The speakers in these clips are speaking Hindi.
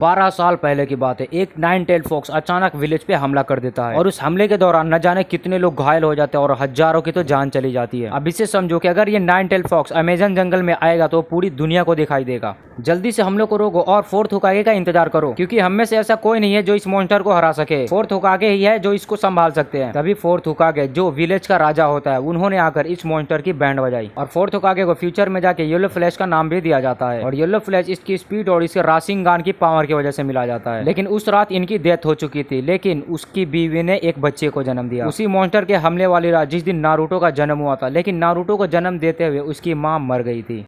12 साल पहले की बात है। एक 9 टेल फॉक्स अचानक विलेज पे हमला कर देता है और उस हमले के दौरान न जाने कितने लोग घायल हो जाते हैं और हजारों की तो जान चली जाती है। अब इसे समझो कि अगर ये 9 टेल फॉक्स अमेज़न जंगल में आएगा तो पूरी दुनिया को दिखाई देगा। जल्दी से हमलों को रोको और फोर्थ होकागे का इंतजार करो, क्योंकि हम में से ऐसा कोई नहीं है जो इस मॉन्स्टर को हरा सके। फोर्थ होकागे ही है जो इसको संभाल सकते हैं। तभी फोर्थ होकागे जो विलेज का राजा होता है उन्होंने आकर इस मॉन्स्टर की बैंड बजाई और फोर्थ होकागे को फ्यूचर में जाके येलो फ्लैश का नाम भी दिया जाता है। और येलो फ्लैश इसकी स्पीड और इसके राशिंगान की पावर की वजह से मिला जाता है। लेकिन उस रात इनकी डेथ हो चुकी थी, लेकिन उसकी बीवी ने एक बच्चे को जन्म दिया उसी मॉन्स्टर के हमले वाली रात जिस दिन नारुतो का जन्म हुआ था। लेकिन नारुतो को जन्म देते हुए उसकी माँ मर गई थी।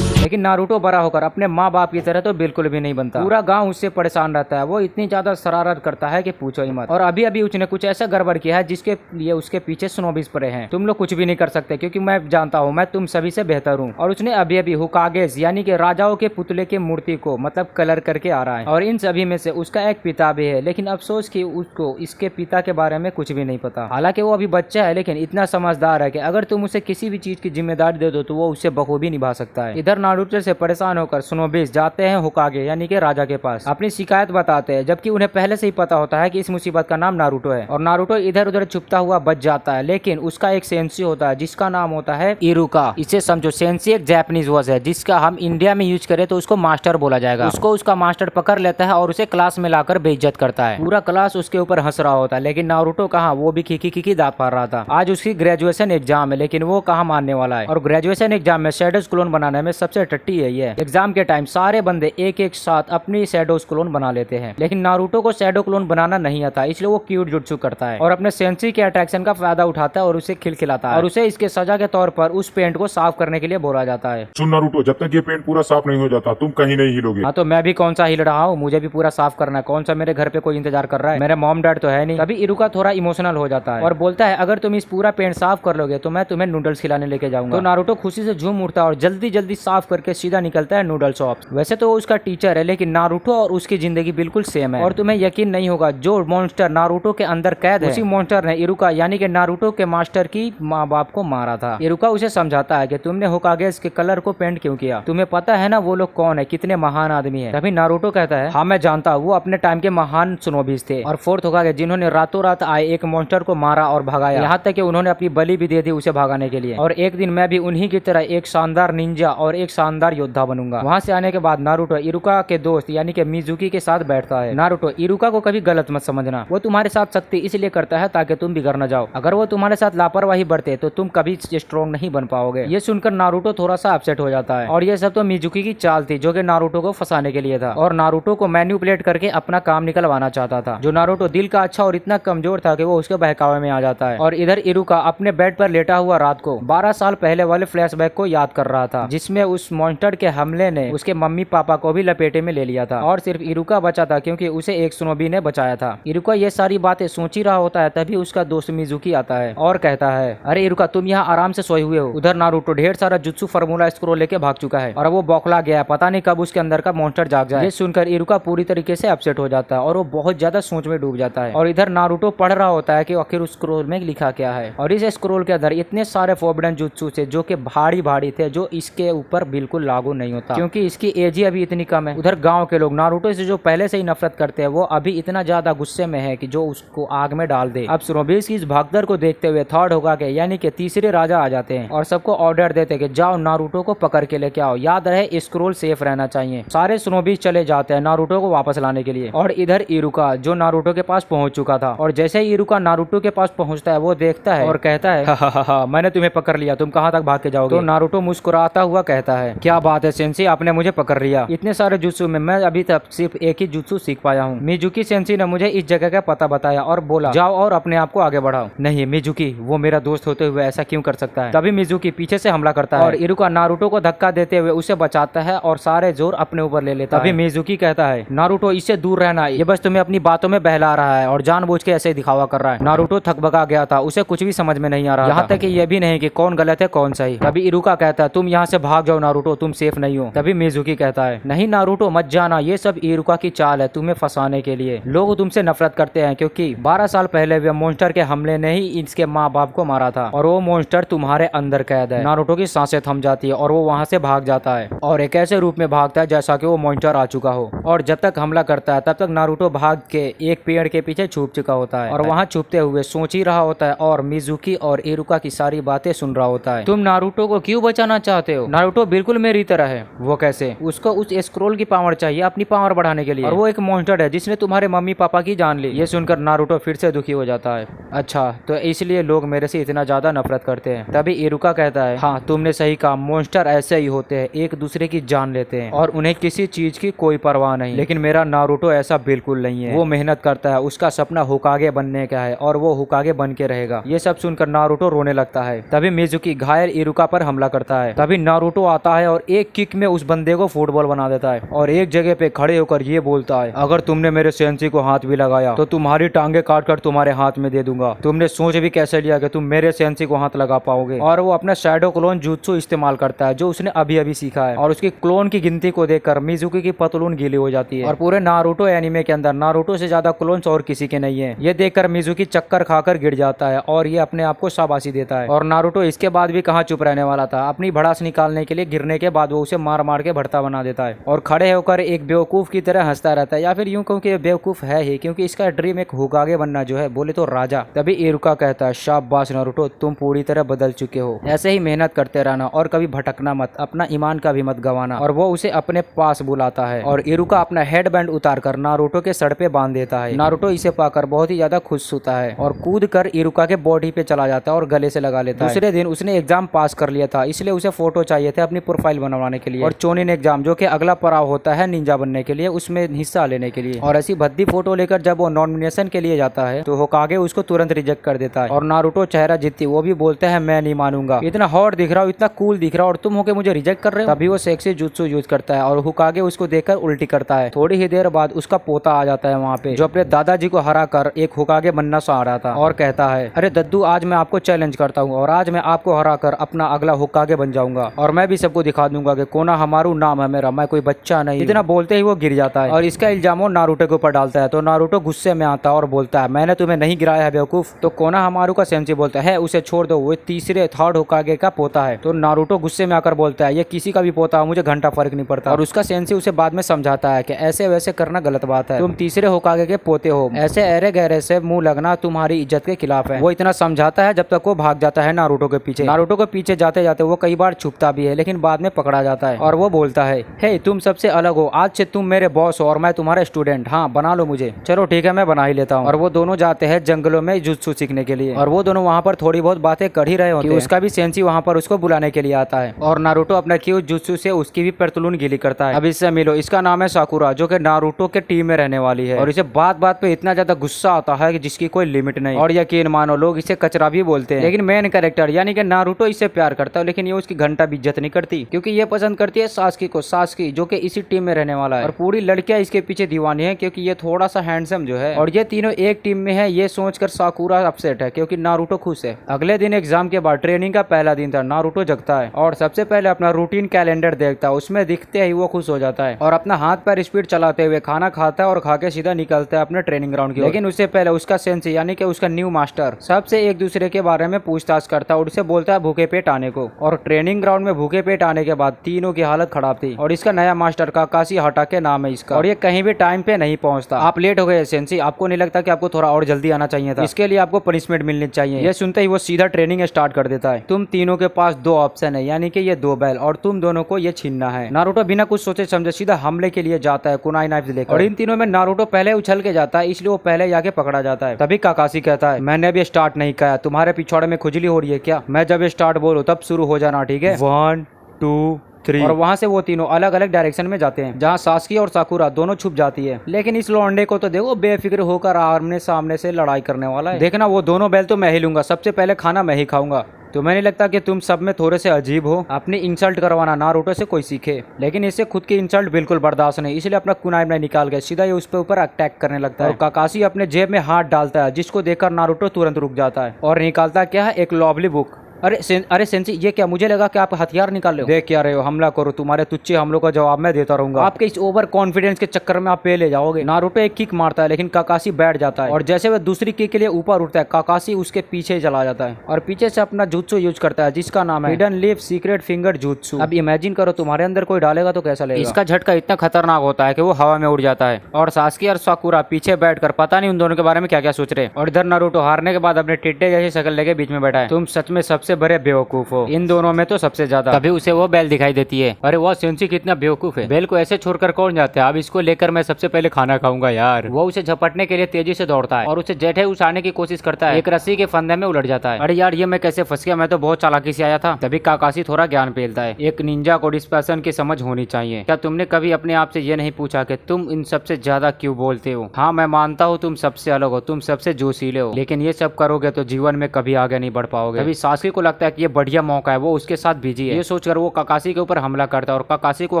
लेकिन नारुतो बड़ा होकर अपने माँ बाप की तरह तो बिल्कुल भी नहीं बनता। पूरा गांव उससे परेशान रहता है। वो इतनी ज्यादा शरारत करता है कि पूछो ही मत। और अभी अभी उसने कुछ ऐसा गड़बड़ किया है जिसके लिए उसके पीछे स्नोबीज पड़े हैं। तुम लोग कुछ भी नहीं कर सकते, क्योंकि मैं जानता हूँ मैं तुम सभी से बेहतर हूँ। और उसने अभी अभी होकागेस यानी कि राजाओं के पुतले की मूर्ति को मतलब कलर करके आ रहा है। और इन सभी में से उसका एक पिता भी है, लेकिन अफसोस कि उसको इसके पिता के बारे में कुछ भी नहीं पता। हालांकि वो अभी बच्चा है, लेकिन इतना समझदार है कि अगर तुम उसे किसी भी चीज की जिम्मेदारी दे दो तो वो उससे बखूबी निभा सकता है। इधर नारुतो से परेशान होकर स्नोबीज जाते हैं होकागे यानी कि राजा के पास, अपनी शिकायत बताते हैं, जबकि उन्हें पहले से ही पता होता है कि इस मुसीबत का नाम नारुतो है। और नारुतो इधर उधर छुपता हुआ बच जाता है, लेकिन उसका एक सेंसी होता है जिसका नाम होता है इरुका। इसे समझो, सेंसी एक जापानीज वर्ड है जिसका हम इंडिया में यूज करें तो उसको मास्टर बोला जाएगा। उसको उसका मास्टर पकड़ लेता है और उसे क्लास में लाकर बेइज्जत करता है। पूरा क्लास उसके ऊपर हंस रहा होता है, लेकिन नारुतो कहाँ, वो भी खिकी दांत फाड़ रहा था। आज उसकी ग्रेजुएशन एग्जाम है, लेकिन वो कहाँ मानने वाला है। और ग्रेजुएशन एग्जाम में शैडोज क्लोन बनाने में सबसे टट्टी है ये। एग्जाम के टाइम सारे बंदे एक एक साथ अपनी शैडोज क्लोन बना लेते हैं, लेकिन नारुतो को शैडो क्लोन बनाना नहीं आता, इसलिए वो क्यूट जुट्सु करता है और अपने सेंसी के अट्रैक्शन का फायदा उठाता है और उसे खिलखिलाता है। और उसे इसके सजा के तौर पर उस पेंट को साफ करने के लिए बोला जाता है। सुन नारुतो, जब तक ये पेंट पूरा साफ नहीं हो जाता तुम कहीं नहीं हिलोगे। हाँ, तो मैं भी कौन सा हिल रहा हूँ, मुझे भी पूरा साफ करना है। कौन सा मेरे घर पे कोई इंतजार कर रहा है? मेरे मॉम डैड तो है नहीं। तभी इरुका थोड़ा इमोशनल हो जाता है और बोलता है अगर तुम इस पूरा पेंट साफ कर लोगे तो मैं तुम्हें नूडल्स खिलाने लेके जाऊंगा। तो नारुतो खुशी से झूम उठता है और जल्दी जल्दी साफ करके सीधा निकलता है नूडल शॉप। वैसे तो वो उसका टीचर है, लेकिन नारुतो और उसकी जिंदगी बिल्कुल सेम है। और तुम्हें यकीन नहीं होगा, जो मॉन्स्टर नारुतो के अंदर कैद है उसी मॉन्स्टर ने इरुका यानी कि नारुतो के मास्टर की माँ बाप को मारा था। इरुका उसे समझाता है कि तुमने होकागेस के कलर को पेंट क्यों किया, तुम्हें पता है ना वो लोग कौन है, कितने महान आदमी है। तभी नारुतो कहता है हाँ मैं जानता हूँ, वो अपने टाइम के महान सुनोबीज थे और फोर्थ होकागे जिन्होंने रातों रात आए एक मॉन्स्टर को मारा और भगाया, यहाँ तक कि उन्होंने अपनी बलि भी दे दी उसे भगाने के लिए। और एक दिन मैं भी उन्हीं की तरह एक शानदार निंजा और एक शानदार योद्धा बनूंगा। वहाँ से आने के बाद नारुतो इरुका के दोस्त यानी कि मिजुकी के साथ बैठता है। नारुतो, इरुका को कभी गलत मत समझना, वो तुम्हारे साथ सख्ती इसलिए करता है ताकि तुम बिगड़ न जाओ। अगर वो तुम्हारे साथ लापरवाही बरते तो तुम कभी स्ट्रॉन्ग नहीं बन पाओगे। ये सुनकर नारुतो थोड़ा सा अपसेट हो जाता है और ये सब तो मिजुकी की चाल थी जो कि नारुतो को फंसाने के लिए था और नारुतो को मैन्युपुलेट करके अपना काम निकलवाना चाहता था। जो नारुतो दिल का अच्छा और इतना कमजोर था कि वो उसके बहकावे में आ जाता है। और इधर इरुका अपने बेड पर लेटा हुआ रात को 12 साल पहले वाले फ्लैशबैक को याद कर रहा था, जिसमें उस मॉन्स्टर के हमले ने उसके मम्मी पापा को भी लपेटे में ले लिया था और सिर्फ इरुका बचा था क्योंकि उसे एक सुनोबी ने बचाया था। इरुका ये सारी बातें सोच ही रहा होता है, तभी उसका दोस्त मिजुकी आता है और कहता है अरे इरुका, तुम यहाँ आराम से सोए हुए हो। उधर नारुतो ढेर सारा जुत्सु फार्मूला स्क्रोल लेके भाग चुका है और वो बौखला गया है, पता नहीं कब उसके अंदर का मॉन्स्टर जाग जाए। ये सुनकर इरुका पूरी तरीके से अपसेट हो जाता है और वो बहुत ज्यादा सोच में डूब जाता है। और इधर नारुतो पढ़ रहा होता है कि आखिर उस स्क्रोल में लिखा क्या है। और इस स्क्रोल के अंदर इतने सारे फोर्बिडन जुत्सु थे जो कि भारी भारी थे, जो इसके ऊपर बिल्कुल लागू नहीं होता क्योंकि इसकी एज ही अभी इतनी कम है। उधर गांव के लोग नारुतो से जो पहले से ही नफरत करते हैं वो अभी इतना ज्यादा गुस्से में है कि जो उसको आग में डाल दे। अब स्नोबीज की इस भागदड़ को देखते हुए थर्ड होकागे यानी कि तीसरे राजा आ जाते हैं और सबको ऑर्डर देते हैं कि जाओ नारुतो को पकड़ के लेके आओ, याद रहे स्क्रोल सेफ रहना चाहिए। सारे स्नोबीज चले जाते हैं नारुतो को वापस लाने के लिए। और इधर इरुका जो नारुतो के पास पहुंच चुका था और जैसे ही इरुका नारुतो के पास पहुंचता है वो देखता है और कहता है हा, मैंने तुम्हें पकड़ लिया, तुम कहाँ तक भाग के जाओगे। तो नारुतो मुस्कुराता हुआ कहता है क्या बात है सेंसी, आपने मुझे पकड़ लिया। इतने सारे जुत्सु में मैं अभी तक सिर्फ एक ही जुत्सु सीख पाया हूँ। मिजुकी सेंसी ने मुझे इस जगह का पता बताया और बोला जाओ और अपने आप को आगे बढ़ाओ। नहीं मिजुकी, वो मेरा दोस्त होते हुए ऐसा क्यों कर सकता है। तभी मिजुकी पीछे से हमला करता है और इरुका नारुतो को धक्का देते हुए उसे बचाता है और सारे जोर अपने ऊपर ले लेता है। तभी मिजुकी कहता है नारुतो, इससे दूर रहना, ये बस तुम्हें अपनी बातों में बहला रहा है और जानबूझ के ऐसे दिखावा कर रहा है। नारुतो थकबका गया था, उसे कुछ भी समझ में नहीं आ रहा, यहाँ तक कि ये भी नहीं कि कौन गलत है कौन सही। तभी इरुका कहता है तुम यहाँ से भाग जाओ नारुतो, नारुतो तुम सेफ नहीं हो। तभी मिजुकी कहता है नहीं नारुतो मत जाना, ये सब इरुका की चाल है तुम्हें फंसाने के लिए। लोग तुमसे नफरत करते हैं क्योंकि 12 साल पहले वे मॉन्स्टर के हमले ने ही इसके माँ बाप को मारा था और वो मॉन्स्टर तुम्हारे अंदर कैद है। नारुतो की सांसें थम जाती है और वो वहाँ से भाग जाता है और एक ऐसे रूप में भागता है जैसा कि वो मॉन्स्टर आ चुका हो। और जब तक हमला करता है तब तक नारुतो भाग के एक पेड़ के पीछे छुप चुका होता है और वहाँ छुपते हुए सोच ही रहा होता है और मिजुकी और इरुका की सारी बातें सुन रहा होता है। तुम नारुतो को क्यों बचाना चाहते हो? नारुतो बिल्कुल मेरी तरह है। वो कैसे? उसको उस स्क्रोल की पावर चाहिए अपनी पावर बढ़ाने के लिए और वो एक मॉन्स्टर है जिसने तुम्हारे मम्मी पापा की जान ली। ये सुनकर नारुतो फिर से दुखी हो जाता है। अच्छा तो इसलिए लोग मेरे से इतना ज्यादा नफरत करते हैं। तभी इरुका कहता है हाँ तुमने सही कहा, मॉन्स्टर ऐसे ही होते हैं, एक दूसरे की जान लेते हैं और उन्हें किसी चीज की कोई परवाह नहीं। लेकिन मेरा नारुतो ऐसा बिल्कुल नहीं है, वो मेहनत करता है, उसका सपना हुकागे बनने का है और वो हुकागे बन के रहेगा। ये सब सुनकर नारुतो रोने लगता है। तभी मिजुकी घायल इरुका पर हमला करता है। तभी नारुतो आता है और एक किक में उस बंदे को फुटबॉल बना देता है और एक जगह पे खड़े होकर ये बोलता है अगर तुमने मेरे सेंसी को हाथ भी लगाया तो तुम्हारी टांगे काट कर तुम्हारे हाथ में दे दूंगा। तुमने सोच भी कैसे लिया कि तुम मेरे सेंसी को हाथ लगा पाओगे? और वो अपना शैडो क्लोन जुत्सु इस्तेमाल करता है जो उसने अभी अभी सीखा है और उसकी क्लोन की गिनती को देखकर मिजुकी की पतलून गीली हो जाती है। और पूरे नारुतो एनिमे के अंदर नारुतो से ज्यादा क्लोन्स और किसी के नहीं है। ये देखकर मिजुकी चक्कर खाकर गिर जाता है और ये अपने आप को शाबाशी देता है। और नारुतो इसके बाद भी कहाँ चुप रहने वाला था, अपनी भड़ास निकालने के लिए गिरने के बाद वो उसे मार मार के भड़ता बना देता है और खड़े होकर एक बेवकूफ की तरह हंसता रहता है, या फिर यूं कहूं कि बेवकूफ है ही क्योंकि इसका ड्रीम एक हुकागे बनना जो है बोले तो राजा। तभी इरुका कहता है शाबाश नारुतो तुम पूरी तरह बदल चुके हो, ऐसे ही मेहनत करते रहना और कभी भटकना मत, अपना ईमान का भी मत गंवाना। और वो उसे अपने पास बुलाता है और इरुका अपना हेडबैंड उतार कर नारुतो के सर पे बांध देता है। नारुतो इसे पाकर बहुत ही ज्यादा खुश होता है और कूद कर इरुका के बॉडी पे चला जाता है और गले से लगा लेता है। दूसरे दिन उसने एग्जाम पास कर लिया था इसलिए उसे फोटो चाहिए थे अपनी प्रोफाइल बनवाने के लिए और चोनिन एग्जाम जो कि अगला पड़ाव होता है निंजा बनने के लिए उसमें हिस्सा लेने के लिए। और ऐसी भद्दी फोटो लेकर जब वो नॉमिनेशन के लिए जाता है तो होकागे उसको तुरंत रिजेक्ट कर देता है और नारुतो चेहरा जीतती वो भी बोलता है मैं नहीं मानूंगा, इतना हॉट दिख रहा हूँ, इतना कूल दिख रहा हूँ और तुम होके मुझे रिजेक्ट कर रहे हो। तभी वो सेक्सी जुत्सु यूज करता है और होकागे उसको देखकर उल्टी करता है। थोड़ी ही देर बाद उसका पोता आ जाता है वहाँ पे जो अपने दादाजी को हरा कर एक होकागे बनना चाह रहा था और कहता है अरे दद्दू आज मैं आपको चैलेंज करता हूँ और आज मैं आपको हरा कर अपना अगला होकागे बन जाऊंगा और मैं भी सबको दिखा दूंगा कि कोनोहामारू नाम है मेरा, मैं कोई बच्चा नहीं। इतना बोलते ही वो गिर जाता है और इसका इल्जाम वो नारुतो के ऊपर डालता है। तो नारुतो गुस्से में आता है और बोलता है मैंने तुम्हें नहीं गिराया है बेवकूफ। तो कोनोहामारू का सेंसी बोलता है उसे छोड़ दो, वो तीसरे थर्ड होकागे का पोता है। तो नारुतो गुस्से में आकर बोलता है ये किसी का भी पोता हो मुझे घंटा फर्क नहीं पड़ता। और उसका सेंसी उसे बाद में समझाता है कि ऐसे वैसे करना गलत बात है, तुम तीसरे होकागे के पोते हो, ऐसे अरे गहरे से मुंह लगना तुम्हारी इज्जत के खिलाफ है। वो इतना समझाता है जब तक वो भाग जाता है नारुतो के पीछे। नारुतो के पीछे जाते जाते वो कई बार छुपता भी है लेकिन बाद में पकड़ा जाता है और वो बोलता है हे तुम सबसे अलग हो, आज से तुम मेरे बॉस हो और मैं तुम्हारा स्टूडेंट, हाँ बना लो मुझे। चलो ठीक है मैं बना ही लेता हूँ। और वो दोनों जाते हैं जंगलों में जुत्सु सीखने के लिए और वो दोनों वहाँ पर थोड़ी बहुत बातें कर ही रहे होते हैं। उसका भी सेंसी वहाँ पर उसको बुलाने के लिए आता है और नारुतो अपना क्यू जुत्सु से उसकी भी परतलून गीली करता है। अब इससे मिलो, इसका नाम है साकुरा जो कि नारुतो के टीम में रहने वाली है और इसे बात बात पे इतना ज्यादा गुस्सा आता है कि जिसकी कोई लिमिट नहीं। और यकीन मानो लोग इसे कचरा भी बोलते हैं लेकिन मेन कैरेक्टर यानी कि नारुतो इससे प्यार करता है लेकिन ये उसकी घंटा भी इज्जत नहीं करती क्योंकि ये पसंद करती है सास्की को, सास्की जो कि इसी टीम में रहने वाला है और पूरी लड़कियां इसके पीछे दीवानी है क्योंकि ये थोड़ा सा हैंडसम जो है। और ये तीनों एक टीम में है ये सोचकर साकुरा अपसेट है क्योंकि नारुतो खुश है। अगले दिन एग्जाम के बाद ट्रेनिंग का पहला दिन था। नारुतो जगता है और सबसे पहले अपना रूटीन कैलेंडर देखता है, उसमें दिखते ही वो खुश हो जाता है और अपना हाथ पैर स्पीड चलाते हुए खाना खाता है और खा के सीधा निकलता है अपने ट्रेनिंग ग्राउंड की। लेकिन उससे पहले उसका सेंसी यानी कि उसका न्यू मास्टर सबसे एक दूसरे के बारे में पूछताछ करता है और उसे बोलता है भूखे पेट आने को। और ट्रेनिंग ग्राउंड में भूखे पेट आने के बाद तीनों की हालत खराब थी और इसका नया मास्टर काकाशी हटाके नाम है इसका और ये कहीं भी टाइम पे नहीं पहुंचता। आप लेट हो गए सेंसी, आपको नहीं लगता कि आपको थोड़ा और जल्दी आना चाहिए था? इसके लिए आपको पनिशमेंट मिलनी चाहिए। ये सुनते ही वो सीधा ट्रेनिंग स्टार्ट कर देता है। तुम तीनों के पास दो ऑप्शन है यानी कि ये दो बैल और तुम दोनों को ये छीनना है। नारुतो बिना कुछ सोचे समझे सीधा हमले के लिए जाता है कुनाई नाइफ लेकर और इन तीनों में नारुतो पहले उछल के जाता है इसलिए वो पहले जाके पकड़ा जाता है। तभी काकाशी कहता है मैंने अभी स्टार्ट नहीं किया, तुम्हारे पिछवाड़े में खुजली हो रही है क्या? मैं जब स्टार्ट बोलूं तब शुरू हो जाना, ठीक है? 1 2 3। और वहाँ से वो तीनों अलग अलग डायरेक्शन में जाते हैं जहाँ सास्की और साकुरा दोनों छुप जाती है। लेकिन इस लौंडे को तो देखो बेफिक्र होकर आमने सामने से लड़ाई करने वाला है। देखना वो दोनों बैल तो मैं ही लूंगा, सबसे पहले खाना मैं ही खाऊंगा। तो मैंने लगता कि तुम सब में थोड़े से अजीब हो, अपनी इंसल्ट करवाना नारुतो से कोई सीखे। लेकिन इससे खुद की इंसल्ट बिल्कुल बर्दाश्त नहीं, इसलिए अपना कुनाई में निकाल के सीधा ये उस पे ऊपर अटैक करने लगता है। काकाशी अपने जेब में हाथ डालता है जिसको देखकर नारुतो तुरंत रुक जाता है और निकालता क्या है एक लवली बुक अरे सेंसी, ये क्या? मुझे लगा कि आप हथियार निकाल रहे हो। देख क्या रहे हो, हमला करो, तुम्हारे तुच्छे हमलों का जवाब मैं देता रहूंगा। आपके इस ओवर कॉन्फिडेंस के चक्कर में आप पे ले जाओगे। नारुतो एक किक मारता है लेकिन काकाशी बैठ जाता है और जैसे वह दूसरी किक के लिए ऊपर उठता है, काकाशी उसके पीछे चला जाता है और पीछे से अपना जुत्सु यूज करता है जिसका नाम है hidden lip secret finger jutsu. अब इमेजिन करो तुम्हारे अंदर कोई डालेगा तो कैसा लगेगा। इसका झटका इतना खतरनाक होता है कि वो हवा में उड़ जाता है और सास्की और साकुरा पीछे बैठकर पता नहीं उन दोनों के बारे में क्या क्या सोच रहे। और इधर नारुतो हारने के बाद अपने टिड्डे जैसी शक्ल लेके बीच में बैठा है। तुम सच में सबसे बड़े बेवकूफ हो, इन दोनों में तो सबसे ज्यादा। तभी उसे वो बैल दिखाई देती है। अरे वो सेंसी कितना बेवकूफ है, बैल को ऐसे छोड़कर कौन जाता है। अब इसको लेकर मैं सबसे पहले खाना खाऊंगा यार। वो उसे झपटने के लिए तेजी से दौड़ता है और उसे जेठे उछालने की कोशिश करता है, एक रस्सी के फंदे में उलट जाता है। अरे यार ये मैं कैसे फंस गया, मैं तो बहुत चालाकी से आया था। तभी काकाशी थोड़ा ज्ञान पेलता है। एक निंजा को डिस्पर्सन की समझ होनी चाहिए। क्या तुमने कभी अपने आप से ये नहीं पूछा कि तुम इन सबसे ज्यादा क्यों बोलते हो? हाँ मैं मानता हूँ तुम सबसे अलग हो, तुम सबसे जोशीले हो, लेकिन ये सब करोगे तो जीवन में कभी आगे नहीं बढ़ पाओगे। तभी सास्की को लगता है कि ये बढ़िया मौका है, वो उसके साथ बिजी है। ये सोचकर वो काकाशी के ऊपर हमला करता है और काकाशी को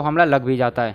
हमला लग भी जाता है।